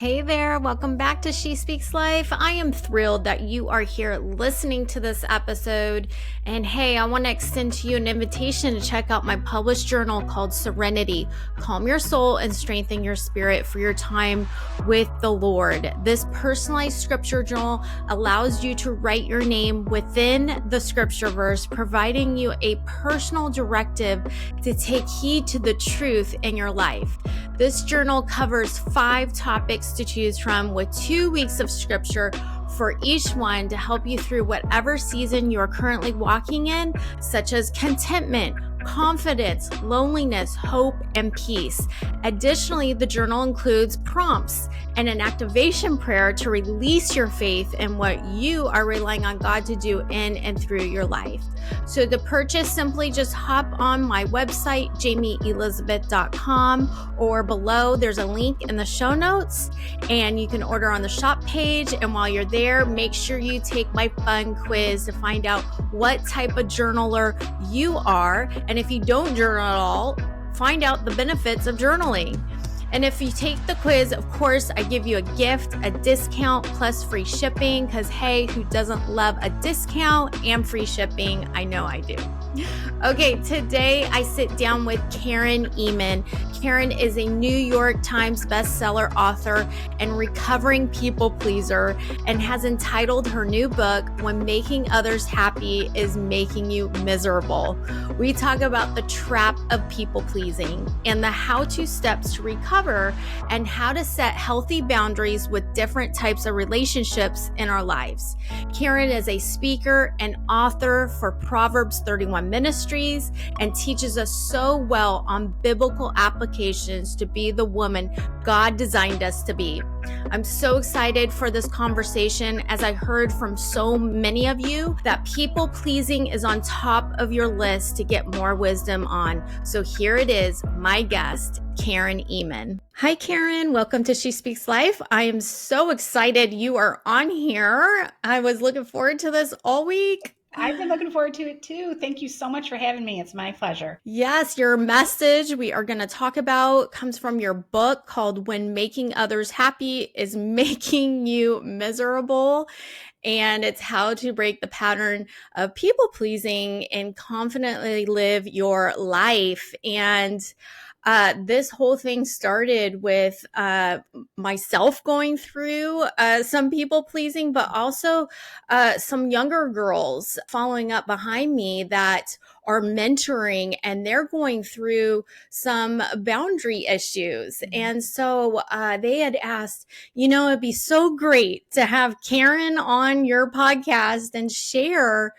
Hey there, welcome back to She Speaks Life. I am thrilled that you are here listening to this episode. And hey, I want to extend to you an invitation to check out my published journal called Serenity, Calm Your Soul and Strengthen Your Spirit for your time with the Lord. This personalized scripture journal allows you to write your name within the scripture verse, providing you a personal directive to take heed to the truth in your life. This journal covers 5 topics to choose from with 2 weeks of scripture for each one to help you through whatever season you're currently walking in, such as contentment, confidence, loneliness, hope, and peace. Additionally, the journal includes prompts and an activation prayer to release your faith in what you are relying on God to do in and through your life. So to purchase, simply just hop on my website, jaymeelizabeth.com, or below there's a link in the show notes and you can order on the shop page. And while you're there, make sure you take my fun quiz to find out what type of journaler you are. And if you don't journal at all, find out the benefits of journaling. And if you take the quiz, of course, I give you a gift, a discount plus free shipping, because hey, who doesn't love a discount and free shipping? I know I do. Okay, today I sit down with Karen Ehman. Karen is a New York Times bestseller author and recovering people pleaser, and has entitled her new book, When Making Others Happy is Making You Miserable. We talk about the trap of people pleasing and the how-to steps to recover and how to set healthy boundaries with different types of relationships in our lives. Karen is a speaker and author for Proverbs 31 Ministries and teaches us so well on biblical applications to be the woman God designed us to be. I'm so excited for this conversation, as I heard from so many of you that people pleasing is on top of your list to get more wisdom on. So here it is, my guest, Karen Ehman. Hi, Karen. Welcome to She Speaks Life. I am so excited you are on here. I was looking forward to this all week. I've been looking forward to it too. Thank you so much for having me. It's my pleasure. Yes, your message we are going to talk about comes from your book called When Making Others Happy is Making You Miserable. And it's how to break the pattern of people pleasing and confidently live your life. And this whole thing started with myself going through some people pleasing, but also some younger girls following up behind me that are mentoring, and they're going through some boundary issues. And so they had asked, it'd be so great to have Karen on your podcast and share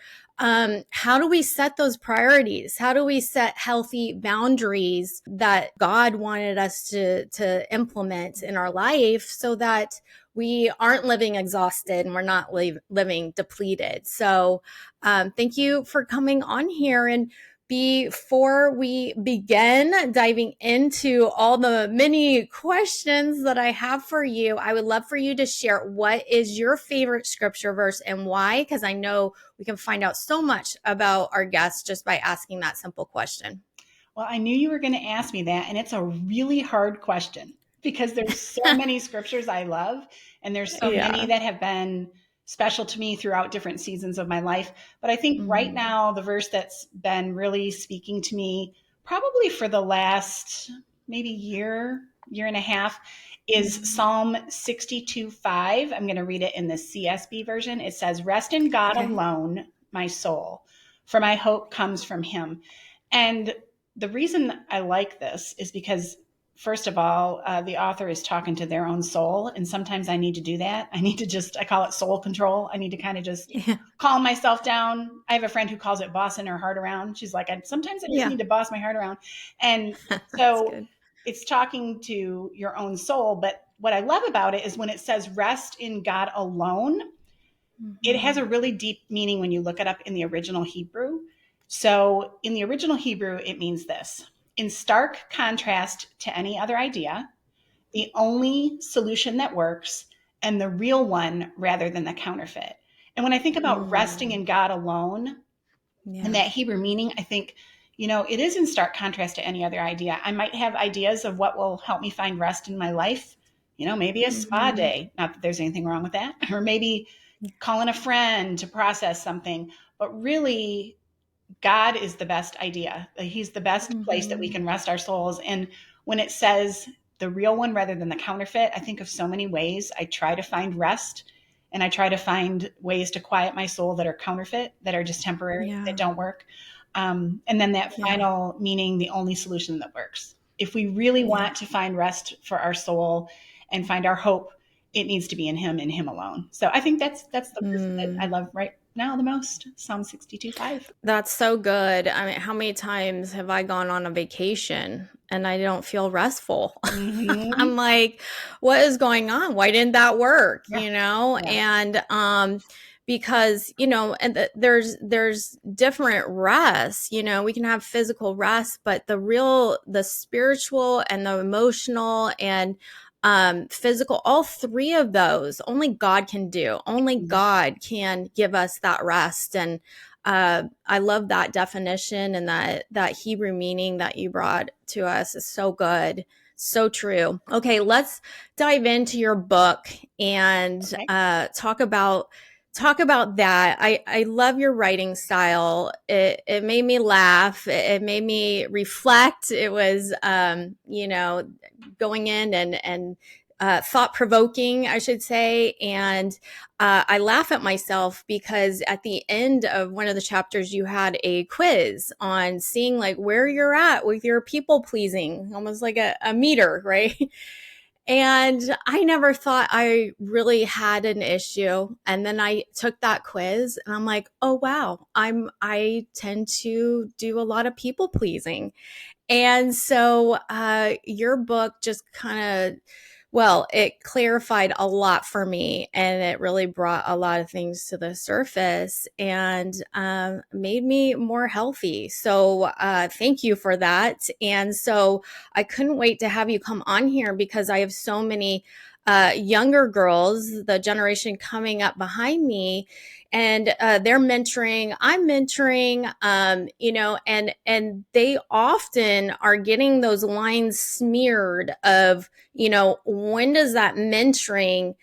how do we set those priorities? How do we set healthy boundaries that God wanted us to implement in our life so that we aren't living exhausted and we're not living depleted? So thank you for coming on here. And before we begin diving into all the many questions that I have for you, I would love for you to share what is your favorite scripture verse and why, because I know we can find out so much about our guests just by asking that simple question. Well, I knew you were going to ask me that, and it's a really hard question because there's so many scriptures I love, and there's so many that have been special to me throughout different seasons of my life. But I think right now, the verse that's been really speaking to me probably for the last maybe year and a half is Psalm 62:5. I'm going to read it in the CSB version. It says, "Rest in God alone, my soul, for my hope comes from him." And the reason I like this is because, first of all, the author is talking to their own soul. And sometimes I need to do that. I call it soul control. I need to kind of just calm myself down. I have a friend who calls it bossing her heart around. She's like, sometimes I just need to boss my heart around. And so it's talking to your own soul. But what I love about it is when it says rest in God alone, it has a really deep meaning when you look it up in the original Hebrew. So in the original Hebrew, it means this: in stark contrast to any other idea, the only solution that works, and the real one rather than the counterfeit. And when I think about resting in God alone and that Hebrew meaning, I think, it is in stark contrast to any other idea. I might have ideas of what will help me find rest in my life maybe a spa day. Not that there's anything wrong with that. Or maybe calling a friend to process something. But really, God is the best idea. He's the best place that we can rest our souls. And when it says the real one rather than the counterfeit, I think of so many ways. I try to find rest, and I try to find ways to quiet my soul that are counterfeit, that are just temporary, that don't work. And then that final meaning, the only solution that works. If we really want to find rest for our soul and find our hope, it needs to be in Him and Him alone. So I think that's the verse that I love right now the most, Psalm 62:5. That's so good. I mean, how many times have I gone on a vacation and I don't feel restful? I'm like, what is going on? Why didn't that work? And because, and there's different rests, we can have physical rest, but the spiritual and the emotional and physical, all three of those only God can do. Only God can give us that rest. And I love that definition, and that Hebrew meaning that you brought to us is so good. So true. Okay, let's dive into your book and talk about that. I love your writing style. It made me laugh. It made me reflect. It was, going in and thought-provoking, I should say. And I laugh at myself because at the end of one of the chapters, you had a quiz on seeing like where you're at with your people pleasing, almost like a meter, right? And I never thought I really had an issue. And then I took that quiz and I'm like, oh, wow, I tend to do a lot of people pleasing. And so your book just it clarified a lot for me, and it really brought a lot of things to the surface and made me more healthy. So thank you for that. And so I couldn't wait to have you come on here because I have so many younger girls, the generation coming up behind me, and they're mentoring, I'm mentoring, and they often are getting those lines smeared of, when does that mentoring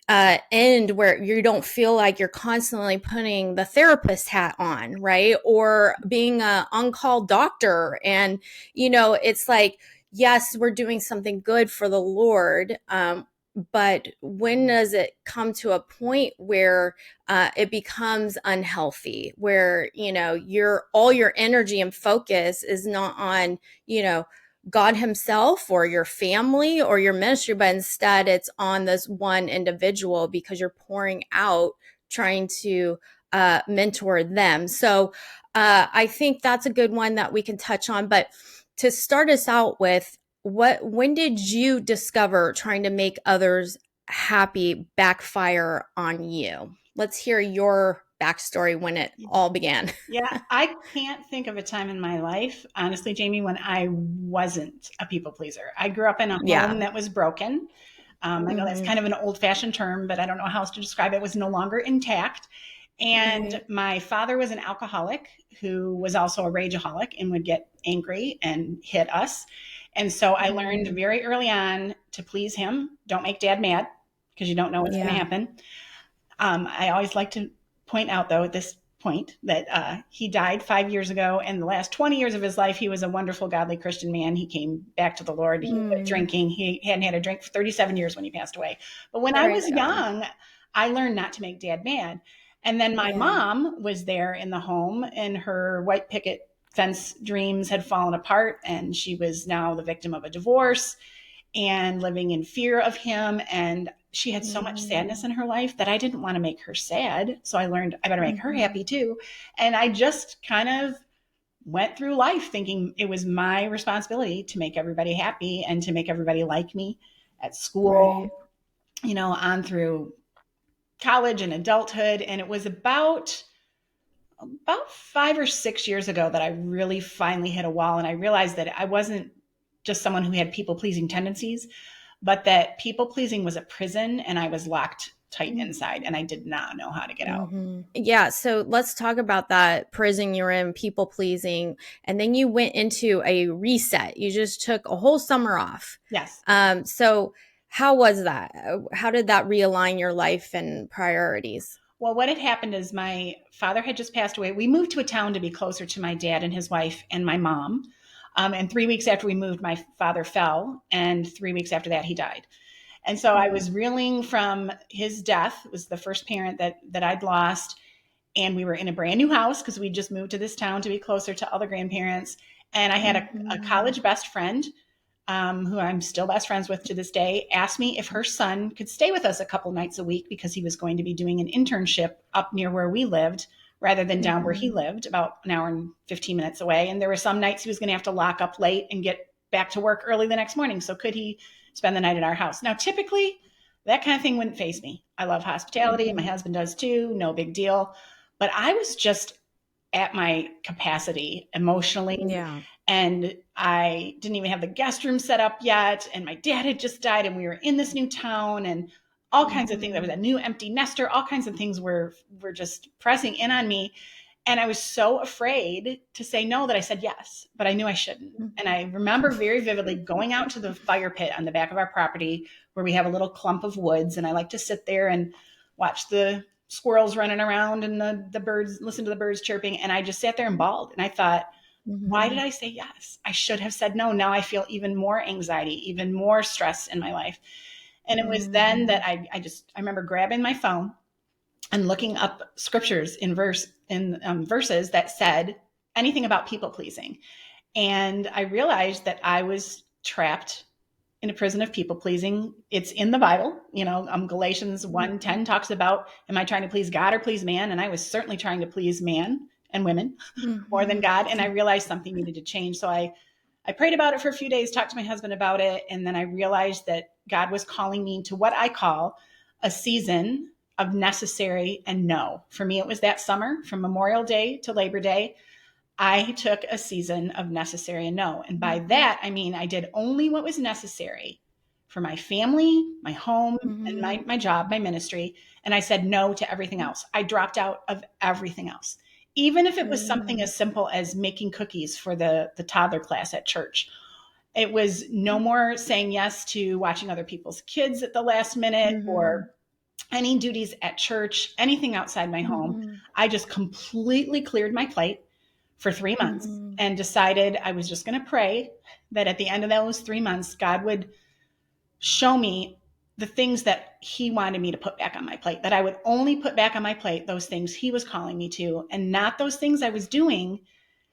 end where you don't feel like you're constantly putting the therapist hat on, right? Or being a on-call doctor. And, it's like, yes, we're doing something good for the Lord, but when does it come to a point where it becomes unhealthy, where, all your energy and focus is not on, God Himself or your family or your ministry, but instead it's on this one individual because you're pouring out trying to mentor them. So I think that's a good one that we can touch on. But to start us out with, when did you discover trying to make others happy backfire on you? Let's hear your backstory when it all began. Yeah, I can't think of a time in my life, honestly, Jayme, when I wasn't a people pleaser. I grew up in a home that was broken. I know that's kind of an old-fashioned term, but I don't know how else to describe it. It was no longer intact. And my father was an alcoholic who was also a rageaholic and would get angry and hit us. And so I learned very early on to please him. Don't make dad mad because you don't know what's going to happen. I always like to point out, though, at this point that he died 5 years ago, and the last 20 years of his life, he was a wonderful, godly Christian man. He came back to the Lord. He quit drinking. He hadn't had a drink for 37 years when he passed away. But when I was young, I learned not to make dad mad. And then my mom was there in the home, and her white picket fence dreams had fallen apart, and she was now the victim of a divorce and living in fear of him. And she had so much sadness in her life that I didn't want to make her sad. So I learned I better make her happy too. And I just kind of went through life thinking it was my responsibility to make everybody happy and to make everybody like me at school, on through college and adulthood. And it was about 5 or 6 years ago that I really finally hit a wall. And I realized that I wasn't just someone who had people-pleasing tendencies, but that people-pleasing was a prison and I was locked tight inside and I did not know how to get out. Yeah. So let's talk about that prison you're in, people-pleasing. And then you went into a reset. You just took a whole summer off. Yes. So how was that? How did that realign your life and priorities? Well, what had happened is my father had just passed away. We moved to a town to be closer to my dad and his wife and my mom. And 3 weeks after we moved, my father fell. And 3 weeks after that, he died. And so I was reeling from his death. It was the first parent that I'd lost. And we were in a brand new house because we just moved to this town to be closer to all the grandparents. And I had a college best friend who I'm still best friends with to this day, asked me if her son could stay with us a couple nights a week because he was going to be doing an internship up near where we lived rather than down where he lived, about an hour and 15 minutes away. And there were some nights he was going to have to lock up late and get back to work early the next morning. So could he spend the night at our house? Now, typically, that kind of thing wouldn't faze me. I love hospitality. My husband does too. No big deal. But I was just at my capacity emotionally. Yeah. And I didn't even have the guest room set up yet. And my dad had just died and we were in this new town and all kinds of things. There was a new empty nester. All kinds of things were just pressing in on me. And I was so afraid to say no that I said yes, but I knew I shouldn't. And I remember very vividly going out to the fire pit on the back of our property where we have a little clump of woods. And I like to sit there and watch the squirrels running around and the birds, listen to the birds chirping. And I just sat there and bawled. And I thought, why did I say yes? I should have said no. Now I feel even more anxiety, even more stress in my life. And it was then that I remember grabbing my phone and looking up scriptures in verses that said anything about people pleasing. And I realized that I was trapped in a prison of people pleasing. It's in the Bible. Galatians 1:10 talks about, am I trying to please God or please man? And I was certainly trying to please man and women more than God. And I realized something needed to change. So I prayed about it for a few days, talked to my husband about it. And then I realized that God was calling me to what I call a season of necessary and no. For me, it was that summer from Memorial Day to Labor Day. I took a season of necessary and no. And by that, I mean, I did only what was necessary for my family, my home, and my job, my ministry. And I said no to everything else. I dropped out of everything else. Even if it was something as simple as making cookies for the toddler class at church. It was no more saying yes to watching other people's kids at the last minute or any duties at church, anything outside my home. I just completely cleared my plate for 3 months and decided I was just going to pray that at the end of those 3 months, God would show me the things that he wanted me to put back on my plate, that I would only put back on my plate those things he was calling me to, and not those things I was doing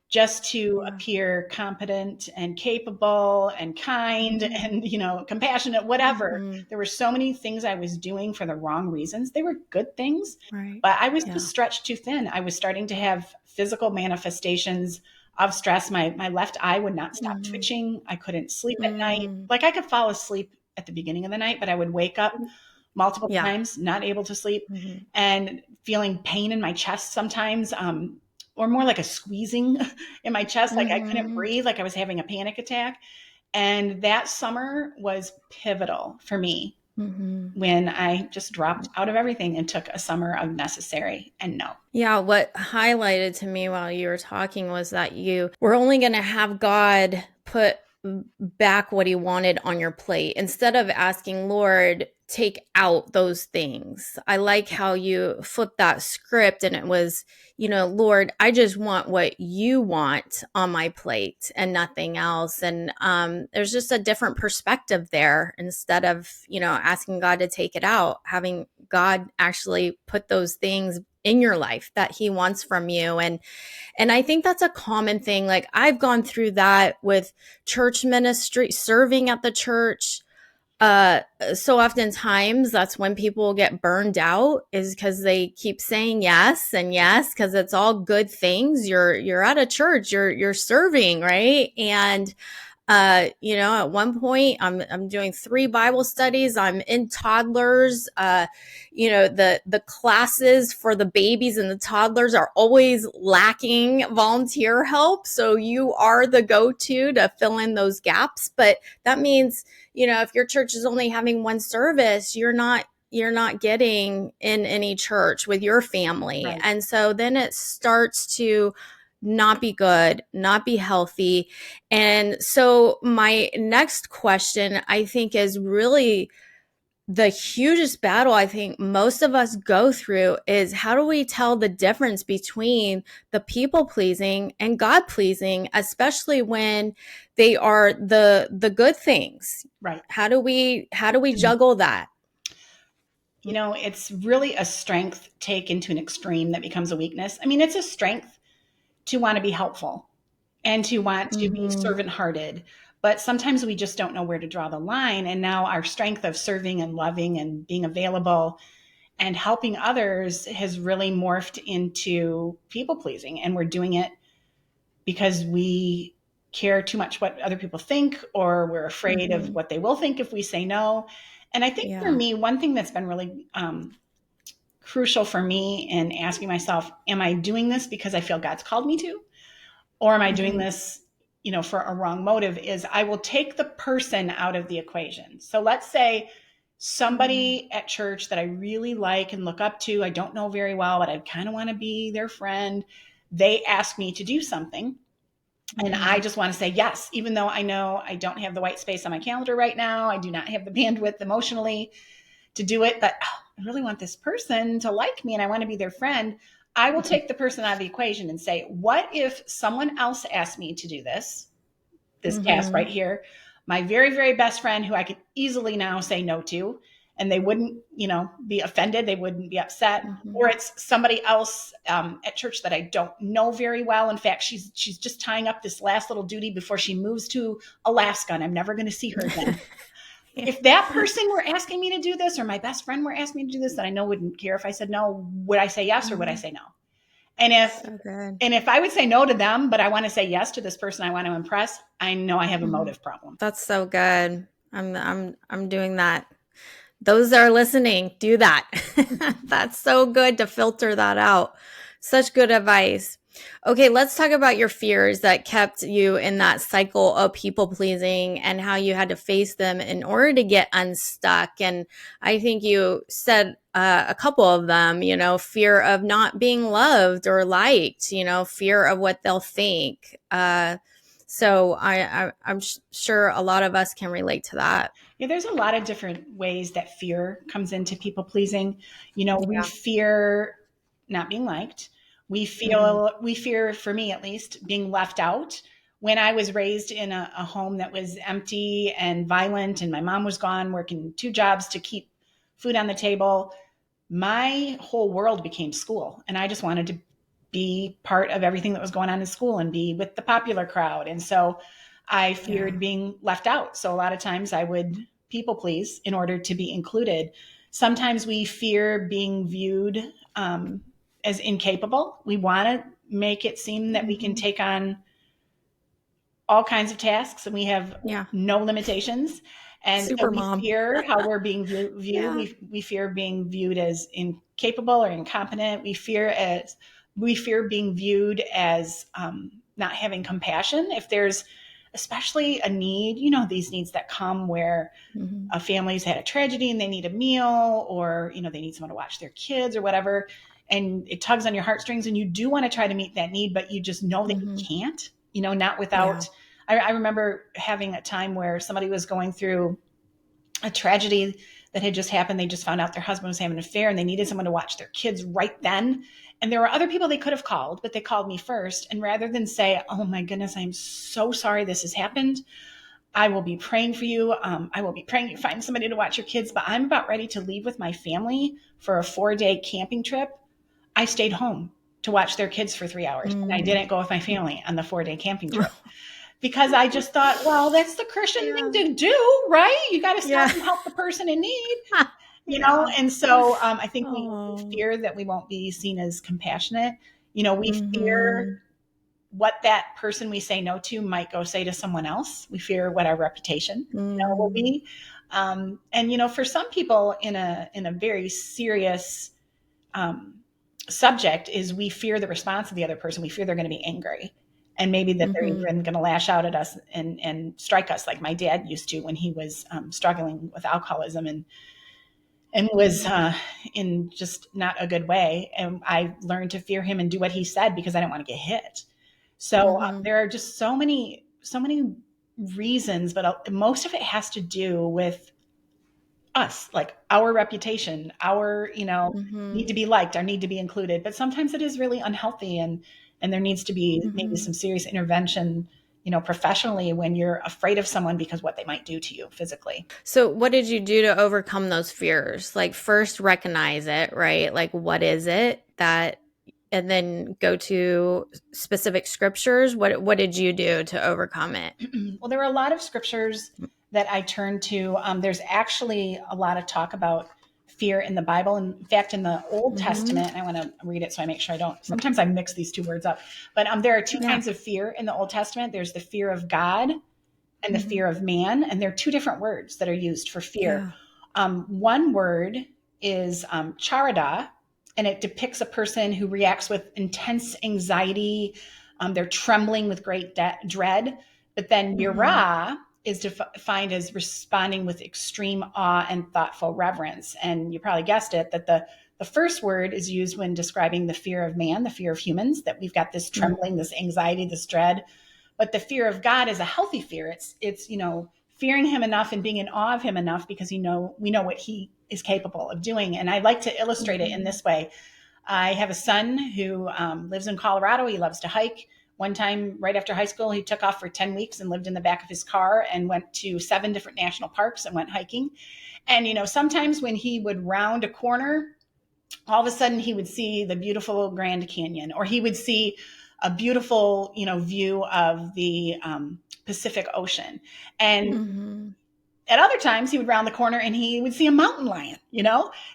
just to appear competent and capable and kind and, compassionate, whatever. There were so many things I was doing for the wrong reasons. They were good things, but I was just stretched too thin. I was starting to have physical manifestations of stress. My left eye would not stop twitching. I couldn't sleep at night. Like I could fall asleep at the beginning of the night, but I would wake up multiple times, not able to sleep and feeling pain in my chest sometimes, or more like a squeezing in my chest. Like I couldn't breathe, like I was having a panic attack. And that summer was pivotal for me when I just dropped out of everything and took a summer of necessary and no. Yeah, what highlighted to me while you were talking was that you were only going to have God put back what he wanted on your plate instead of asking, Lord, take out those things. I like how you flipped that script and it was, Lord, I just want what you want on my plate and nothing else. And there's just a different perspective there instead of, asking God to take it out, having God actually put those things in your life that he wants from you. And I think that's a common thing. Like I've gone through that with church ministry, serving at the church. So oftentimes that's when people get burned out is because they keep saying yes and yes, because it's all good things. You're at a church, you're serving, right? And at one point I'm doing 3 Bible studies. I'm in toddlers. The classes for the babies and the toddlers are always lacking volunteer help. So you are the go-to to fill in those gaps. But that means, if your church is only having one service, you're not getting in any church with your family. Right. And so then it starts to not be good, not be healthy. And so my next question, I think, is really the hugest battle I think most of us go through is how do we tell the difference between the people pleasing and God pleasing, especially when they are the good things. Right. How do we juggle that? It's really a strength taken to an extreme that becomes a weakness. I mean, it's a strength to want to be helpful and to want to be servant hearted. But sometimes we just don't know where to draw the line. And now our strength of serving and loving and being available and helping others has really morphed into people pleasing. And we're doing it because we care too much what other people think, or we're afraid of what they will think if we say no. And I think for me, one thing that's been really crucial for me in asking myself, am I doing this because I feel God's called me to? Or am I doing this, for a wrong motive, is I will take the person out of the equation. So let's say somebody at church that I really like and look up to, I don't know very well, but I kind of want to be their friend. They ask me to do something. And I just want to say yes, even though I know I don't have the white space on my calendar right now. I do not have the bandwidth emotionally to do it, but I really want this person to like me and I want to be their friend. I will take the person out of the equation and say, what if someone else asked me to do this task right here? My very, very best friend who I could easily now say no to, and they wouldn't, be offended. They wouldn't be upset. Or it's somebody else at church that I don't know very well. In fact, she's just tying up this last little duty before she moves to Alaska, and I'm never going to see her again. If that person were asking me to do this, or my best friend were asking me to do this, that I know wouldn't care if I said no, would I say yes or would I say no? And if I would say no to them, but I want to say yes to this person I want to impress, I know I have a motive problem. That's so good. I'm doing that. Those that are listening, do that. That's so good to filter that out. Such good advice. Okay, let's talk about your fears that kept you in that cycle of people pleasing and how you had to face them in order to get unstuck. And I think you said a couple of them, fear of not being loved or liked, fear of what they'll think. So I'm sure a lot of us can relate to that. Yeah, there's a lot of different ways that fear comes into people pleasing. We fear not being liked. We fear, for me at least, being left out. When I was raised in a home that was empty and violent, and my mom was gone working 2 jobs to keep food on the table, my whole world became school. And I just wanted to be part of everything that was going on in school and be with the popular crowd. And so I feared being left out. So a lot of times I would people please in order to be included. Sometimes we fear being viewed as incapable. We want to make it seem that we can take on all kinds of tasks and we have no limitations. And so we fear how we're being viewed. We fear being viewed as incapable or incompetent. We fear being viewed as not having compassion. If there's especially a need, these needs that come where a family's had a tragedy and they need a meal, or, they need someone to watch their kids or whatever. And it tugs on your heartstrings and you do want to try to meet that need, but you just know that you can't, not without, I remember having a time where somebody was going through a tragedy that had just happened. They just found out their husband was having an affair and they needed someone to watch their kids right then. And there were other people they could have called, but they called me first. And rather than say, oh my goodness, I'm so sorry this has happened, I will be praying for you. I will be praying you find somebody to watch your kids, but I'm about ready to leave with my family for a 4-day camping trip. I stayed home to watch their kids for 3 hours. And I didn't go with my family on the 4-day camping trip. Because I just thought, well, that's the Christian thing to do, right? You got to stop and help the person in need, And so I think we fear that we won't be seen as compassionate. We fear what that person we say no to might go say to someone else. We fear what our reputation will be. And for some people in a very serious subject is we fear the response of the other person. We fear they're going to be angry. And maybe that they're even going to lash out at us and strike us like my dad used to when he was struggling with alcoholism and was in just not a good way. And I learned to fear him and do what he said because I didn't want to get hit. So there are just so many reasons, but most of it has to do with us, like our reputation, our, need to be liked, our need to be included. But sometimes it is really unhealthy, and there needs to be maybe some serious intervention, professionally, when you're afraid of someone because what they might do to you physically. So what did you do to overcome those fears? Like, first recognize it, right? Like, what is it that, and then go to specific scriptures. What did you do to overcome it? Well, there were a lot of scriptures that I turned to. There's actually a lot of talk about fear in the Bible. In fact, in the Old Testament, and I want to read it so I make sure I don't, sometimes I mix these two words up, but there are two kinds of fear in the Old Testament. There's the fear of God and the fear of man. And there are two different words that are used for fear. One word is charada, and it depicts a person who reacts with intense anxiety. They're trembling with great dread. But then yirah is defined as responding with extreme awe and thoughtful reverence. And you probably guessed it, that the first word is used when describing the fear of man, the fear of humans, that we've got this trembling, this anxiety, this dread. But the fear of God is a healthy fear. It's fearing him enough and being in awe of him enough because we know what he is capable of doing. And I like to illustrate it in this way. I have a son who lives in Colorado. He loves to hike. One time, right after high school, he took off for 10 weeks and lived in the back of his car and went to 7 different national parks and went hiking. And, sometimes when he would round a corner, all of a sudden he would see the beautiful Grand Canyon, or he would see a beautiful, view of the Pacific Ocean. And at other times he would round the corner and he would see a mountain lion,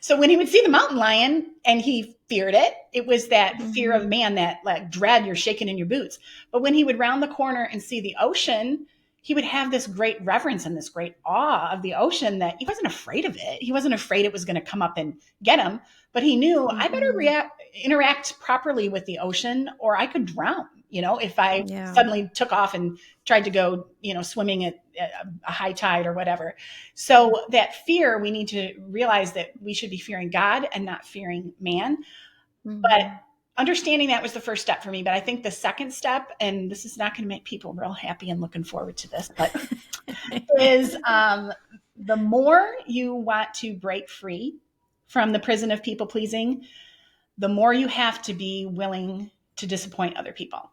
So when he would see the mountain lion and he feared it, it was that fear of man, that like dread, you're shaking in your boots. But when he would round the corner and see the ocean, he would have this great reverence and this great awe of the ocean, that he wasn't afraid of it. He wasn't afraid it was going to come up and get him, but he knew I better interact properly with the ocean or I could drown, if I suddenly took off and tried to go, swimming at a high tide or whatever. So that fear, we need to realize that we should be fearing God and not fearing man. But understanding that was the first step for me. But I think the second step, and this is not going to make people real happy and looking forward to this, but is the more you want to break free from the prison of people pleasing, the more you have to be willing to disappoint other people.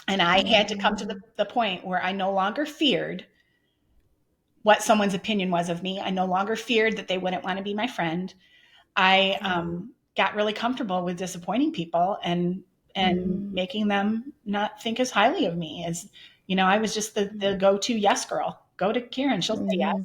And I had to come to the point where I no longer feared what someone's opinion was of me. I no longer feared that they wouldn't want to be my friend. I got really comfortable with disappointing people and making them not think as highly of me as, I was just the go-to yes girl. Go to Karen, she'll say yes.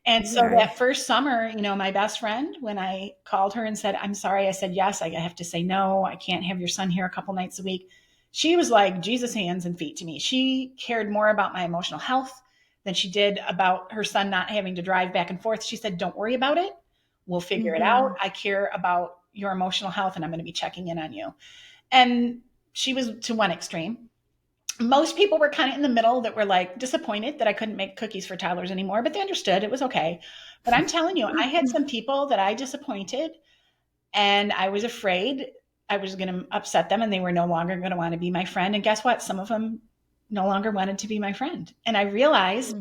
And so that first summer, my best friend, when I called her and said, I'm sorry, I said yes, I have to say no, I can't have your son here a couple nights a week. She was like Jesus' hands and feet to me. She cared more about my emotional health than she did about her son not having to drive back and forth. She said, don't worry about it. We'll figure it out. I care about your emotional health and I'm going to be checking in on you. And she was to one extreme. Most people were kind of in the middle, that were like disappointed that I couldn't make cookies for toddlers anymore, but they understood it was okay. But I'm telling you, I had some people that I disappointed and I was afraid I was going to upset them and they were no longer going to want to be my friend. And guess what? Some of them no longer wanted to be my friend. And I realized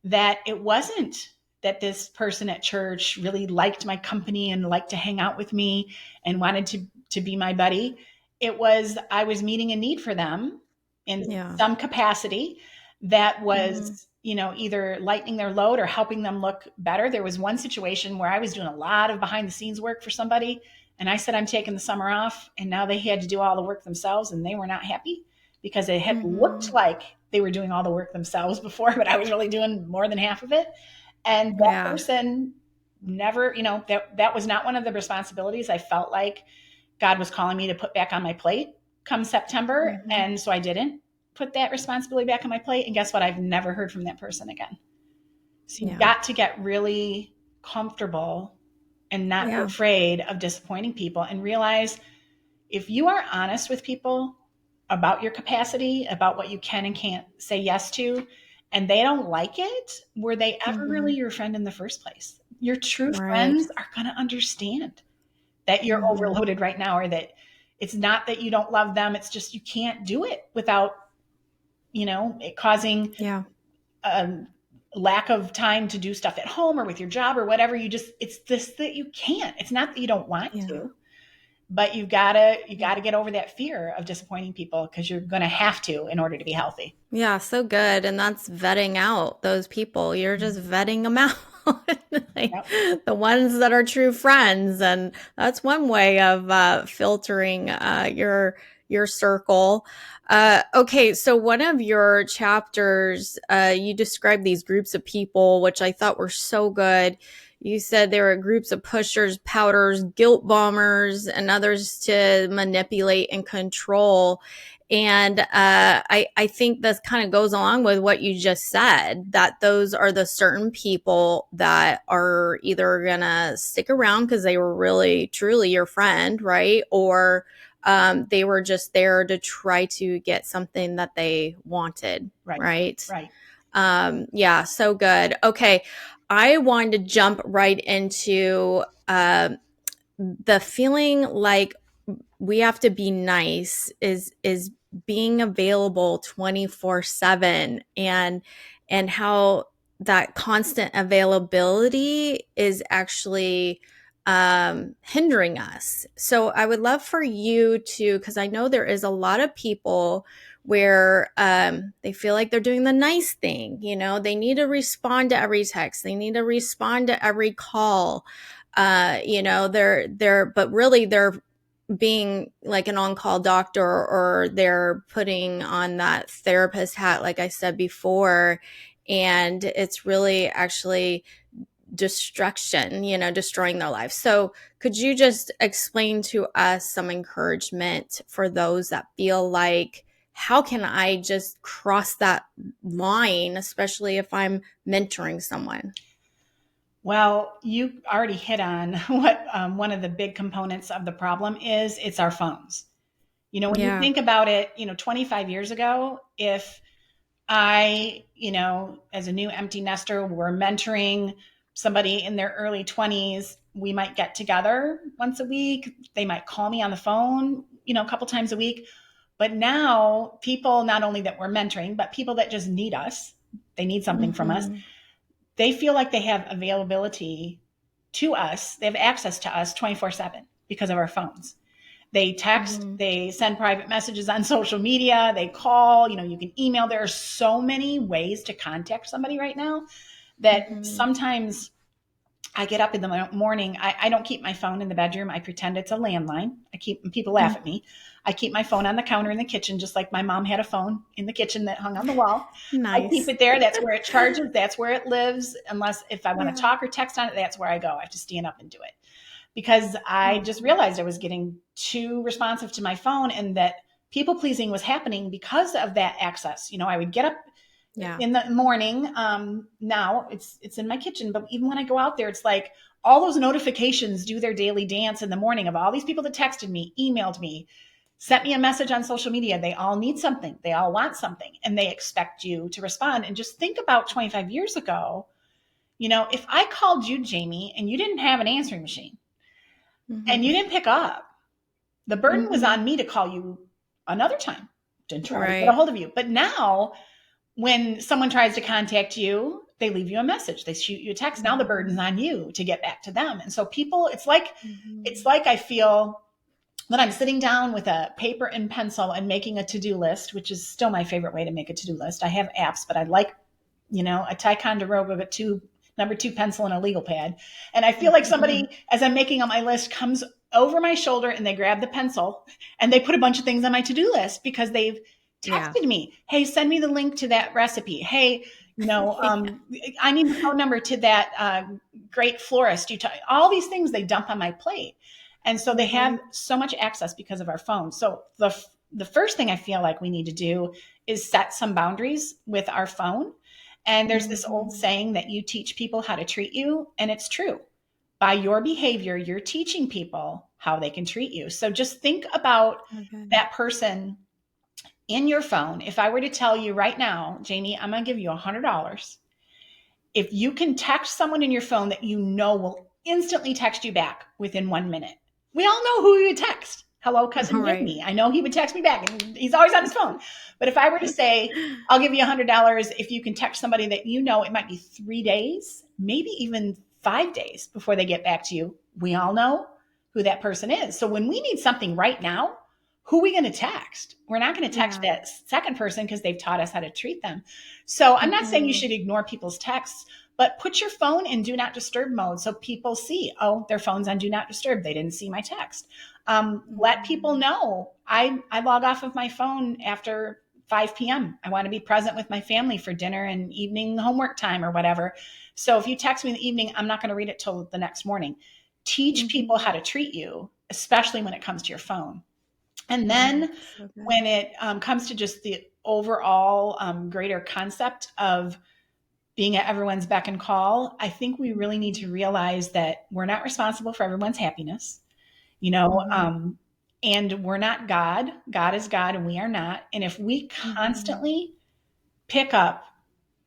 that it wasn't that this person at church really liked my company and liked to hang out with me and wanted to be my buddy. It was, I was meeting a need for them in some capacity that was, either lightening their load or helping them look better. There was one situation where I was doing a lot of behind the scenes work for somebody. And I said, I'm taking the summer off. And now they had to do all the work themselves and they were not happy because it had looked like they were doing all the work themselves before, but I was really doing more than half of it. And that person never, that was not one of the responsibilities I felt like God was calling me to put back on my plate come September. And so I didn't put that responsibility back on my plate. And guess what? I've never heard from that person again. So you've got to get really comfortable and not be afraid of disappointing people and realize if you are honest with people about your capacity, about what you can and can't say yes to, and they don't like it, were they ever really your friend in the first place? Your true friends are going to understand that you're overloaded right now, or that it's not that you don't love them. It's just, you can't do it without, it causing lack of time to do stuff at home or with your job or whatever. It's this that you can't. It's not that you don't want to, but you gotta get over that fear of disappointing people, because you're gonna have to in order to be healthy. Yeah, so good. And that's vetting out those people. You're just vetting them out. Like, Yep. the ones that are true friends. And that's one way of filtering your circle. Okay, so one of your chapters, you described these groups of people, which I thought were so good. You said there were groups of pushers, pouters, guilt bombers, and others to manipulate and control. And I think this kind of goes along with what you just said, that those are the certain people that are either going to stick around because they were really, truly your friend, right? Or they were just there to try to get something that they wanted, right? Right. Yeah, so good. Okay, I wanted to jump right into the feeling like we have to be nice is being available 24/7, and how that constant availability is actually hindering us. So I would love for you to, because I know there is a lot of people where they feel like they're doing the nice thing. They need to respond to every text, they need to respond to every call. But really they're being like an on-call doctor, or they're putting on that therapist hat, like I said before, and it's really actually destruction, destroying their life. So could you just explain to us some encouragement for those that feel like, how can I just cross that line, especially if I'm mentoring someone? Well, you already hit on what one of the big components of the problem is. It's our phones. When you think about it, 25 years ago, if I, as a new empty nester, were mentoring somebody in their early 20s, we might get together once a week. They might call me on the phone, a couple times a week. But now people, not only that we're mentoring, but people that just need us, they need something from us. They feel like they have availability to us. They have access to us 24/7 because of our phones. They text, they send private messages on social media, they call, you can email. There are so many ways to contact somebody right now that sometimes I get up in the morning. I don't keep my phone in the bedroom. I pretend it's a landline. People laugh at me. I keep my phone on the counter in the kitchen, just like my mom had a phone in the kitchen that hung on the wall. Nice. I keep it there. That's where it charges. That's where it lives. Unless if I want to talk or text on it, that's where I go. I have to stand up and do it, because I just realized I was getting too responsive to my phone, and that people pleasing was happening because of that access. I would get up in the morning. Now it's in my kitchen, but even when I go out there, it's like all those notifications do their daily dance in the morning of all these people that texted me, emailed me, sent me a message on social media. They all need something. They all want something, and they expect you to respond. And just think about 25 years ago, if I called you, Jayme, and you didn't have an answering machine and you didn't pick up, the burden was on me to call you another time to try to get a hold of you. But now when someone tries to contact you, they leave you a message, they shoot you a text. Now the burden's on you to get back to them. And so people, it's like I feel when I'm sitting down with a paper and pencil and making a to-do list, which is still my favorite way to make a to-do list. I have apps, but I like, a Ticonderoga number 2 pencil and a legal pad. And I feel like somebody, as I'm making on my list, comes over my shoulder and they grab the pencil and they put a bunch of things on my to-do list because they've texted me. Hey, send me the link to that recipe. Hey, I need the phone number to that great florist. All these things they dump on my plate. And so they have so much access because of our phones. So the first thing I feel like we need to do is set some boundaries with our phone. And there's this old saying that you teach people how to treat you. And it's true. By your behavior, you're teaching people how they can treat you. So just think about that person in your phone. If I were to tell you right now, Jayme, I'm going to give you $100. If you can text someone in your phone that will instantly text you back within 1 minute. We all know who you text. hello, cousin Right. Jayme. I know he would text me back, and he's always on his phone. But if I were to say, I'll give you $100 if you can text somebody that you know, it might be 3 days, maybe even 5 days before they get back to you. We all know who that person is. So when we need something right now, who are we going to text? We're not going to text that second person because they've taught us how to treat them. So I'm not saying you should ignore people's texts, but put your phone in do not disturb mode so people see, oh, their phone's on do not disturb. They didn't see my text. Let people know I log off of my phone after 5 p.m. I want to be present with my family for dinner and evening homework time or whatever. So if you text me in the evening, I'm not going to read it till the next morning. Teach people how to treat you, especially when it comes to your phone. And then when it comes to just the overall greater concept of being at everyone's beck and call, I think we really need to realize that we're not responsible for everyone's happiness, and we're not God. God is God and we are not. And if we constantly pick up,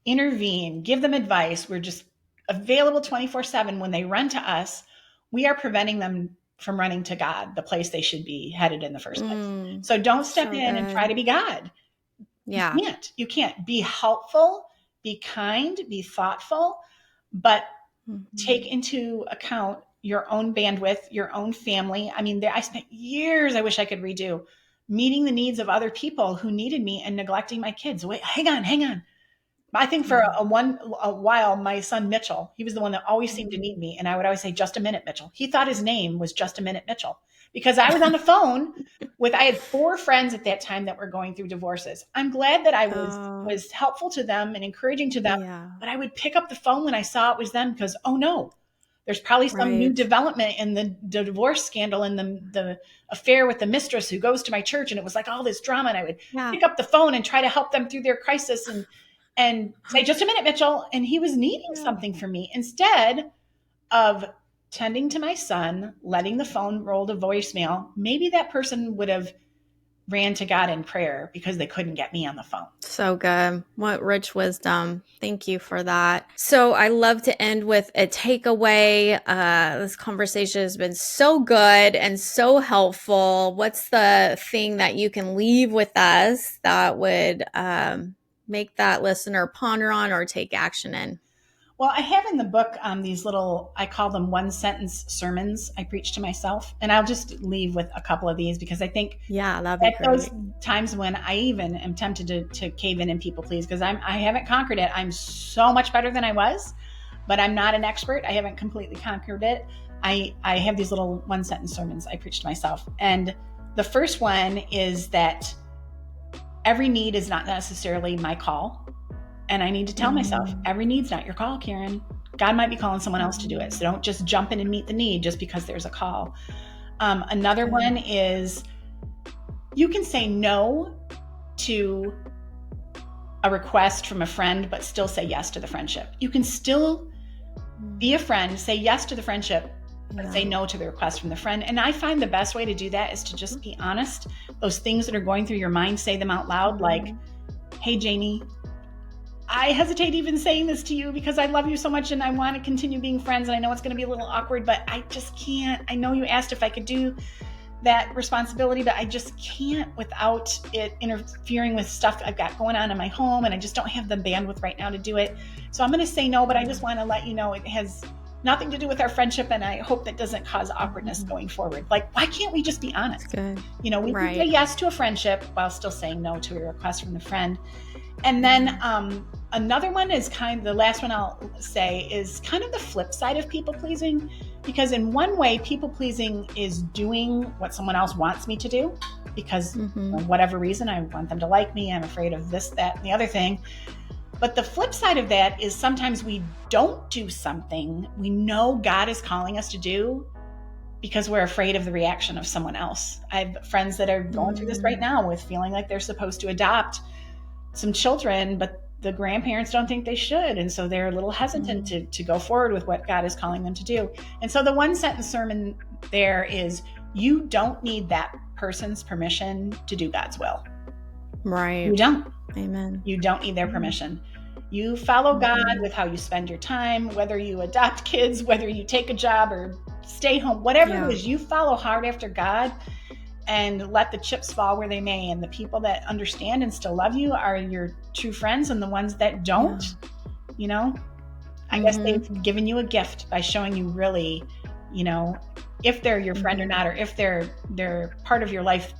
intervene, give them advice, we're just available 24/7 when they run to us, we are preventing them from running to God, the place they should be headed in the first place. So don't step in and try to be God. Yeah. You can't be helpful, be kind, be thoughtful, but take into account your own bandwidth, your own family. I mean, I spent years, I wish I could redo, meeting the needs of other people who needed me and neglecting my kids. Wait, hang on. I think for a while, my son Mitchell, he was the one that always seemed to need me. And I would always say, just a minute, Mitchell. He thought his name was Just a Minute, Mitchell, because I was on the phone I had 4 friends at that time that were going through divorces. I'm glad that I was helpful to them and encouraging to them, but I would pick up the phone when I saw it was them because, oh no, there's probably some new development in the divorce scandal and the affair with the mistress who goes to my church. And it was like all this drama. And I would pick up the phone and try to help them through their crisis and say, just a minute, Mitchell. And he was needing something from me instead of tending to my son, letting the phone roll to voicemail. Maybe that person would have ran to God in prayer because they couldn't get me on the phone. So good. What rich wisdom. Thank you for that. So I love to end with a takeaway. This conversation has been so good and so helpful. What's the thing that you can leave with us that would make that listener ponder on or take action in? Well, I have in the book these little, I call them 1-sentence sermons I preach to myself. And I'll just leave with a couple of these because I think at those times when I even am tempted to cave in and people please, because I haven't conquered it. I'm so much better than I was, but I'm not an expert. I haven't completely conquered it. I have these little 1-sentence sermons I preach to myself. And the first one is that every need is not necessarily my call. And I need to tell myself, every need's not your call, Karen. God might be calling someone else to do it. So don't just jump in and meet the need just because there's a call. Another one is you can say no to a request from a friend, but still say yes to the friendship. You can still be a friend, say yes to the friendship, but say no to the request from the friend. And I find the best way to do that is to just be honest. Those things that are going through your mind, say them out loud, like, hey, Jayme, I hesitate even saying this to you because I love you so much and I want to continue being friends. And I know it's going to be a little awkward, but I just can't. I know you asked if I could do that responsibility, but I just can't without it interfering with stuff I've got going on in my home. And I just don't have the bandwidth right now to do it. So I'm going to say no, but I just want to let you know it has nothing to do with our friendship. And I hope that doesn't cause awkwardness going forward. Like, why can't we just be honest? We can say yes to a friendship while still saying no to a request from the friend. And then another one is the last one I'll say is kind of the flip side of people pleasing, because in one way, people pleasing is doing what someone else wants me to do because for whatever reason, I want them to like me. I'm afraid of this, that, and the other thing. But the flip side of that is sometimes we don't do something we know God is calling us to do because we're afraid of the reaction of someone else. I have friends that are going through this right now with feeling like they're supposed to adopt some children, but the grandparents don't think they should. And so they're a little hesitant to go forward with what God is calling them to do. And so the 1-sentence sermon there is, you don't need that person's permission to do God's will. Right. You don't. Amen. You don't need their permission. You follow God with how you spend your time, whether you adopt kids, whether you take a job or stay home, whatever it is, you follow hard after God. and let the chips fall where they may. And the people that understand and still love you are your true friends, and the ones that don't, you know, I guess they've given you a gift by showing you really, you know, if they're your friend or not, or if they're part of your life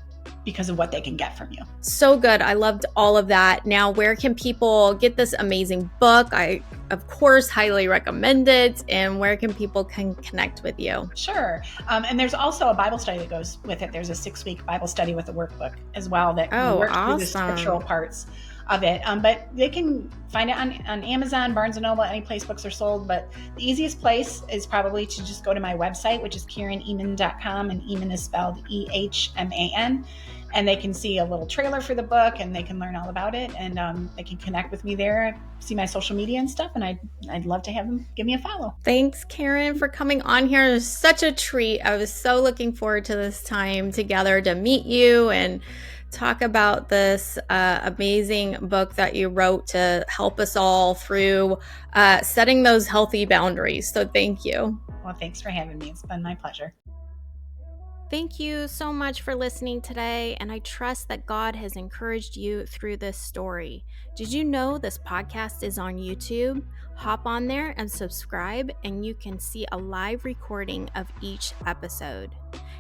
because of what they can get from you. So good. I loved all of that. Now, where can people get this amazing book? I, of course, highly recommend it. And where can people connect with you? Sure. And there's also a Bible study that goes with it. There's a 6-week Bible study with a workbook as well that works through the scriptural parts of it. But they can find it on Amazon, Barnes & Noble, any place books are sold. But the easiest place is probably to just go to my website, which is KarenEhman.com, and Ehman is spelled EHMAN. And they can see a little trailer for the book, and they can learn all about it, and they can connect with me there, see my social media and stuff, and I'd love to have them give me a follow. Thanks, Karen, for coming on here. It was such a treat. I was so looking forward to this time together to meet you and talk about this amazing book that you wrote to help us all through setting those healthy boundaries. So thank you. Well, thanks for having me. It's been my pleasure. Thank you so much for listening today, and I trust that God has encouraged you through this story. Did you know this podcast is on YouTube? Hop on there and subscribe, and you can see a live recording of each episode.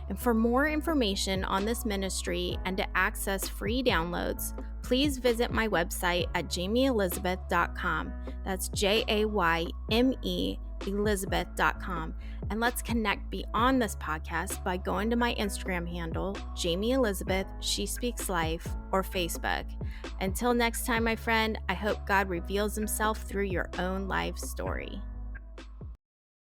And for more information on this ministry and to access free downloads, please visit my website at jaymeelizabeth.com. That's JAYME Elizabeth.com. And let's connect beyond this podcast by going to my Instagram handle, Jayme Elizabeth, She Speaks Life, or Facebook. Until next time, my friend, I hope God reveals himself through your own life story.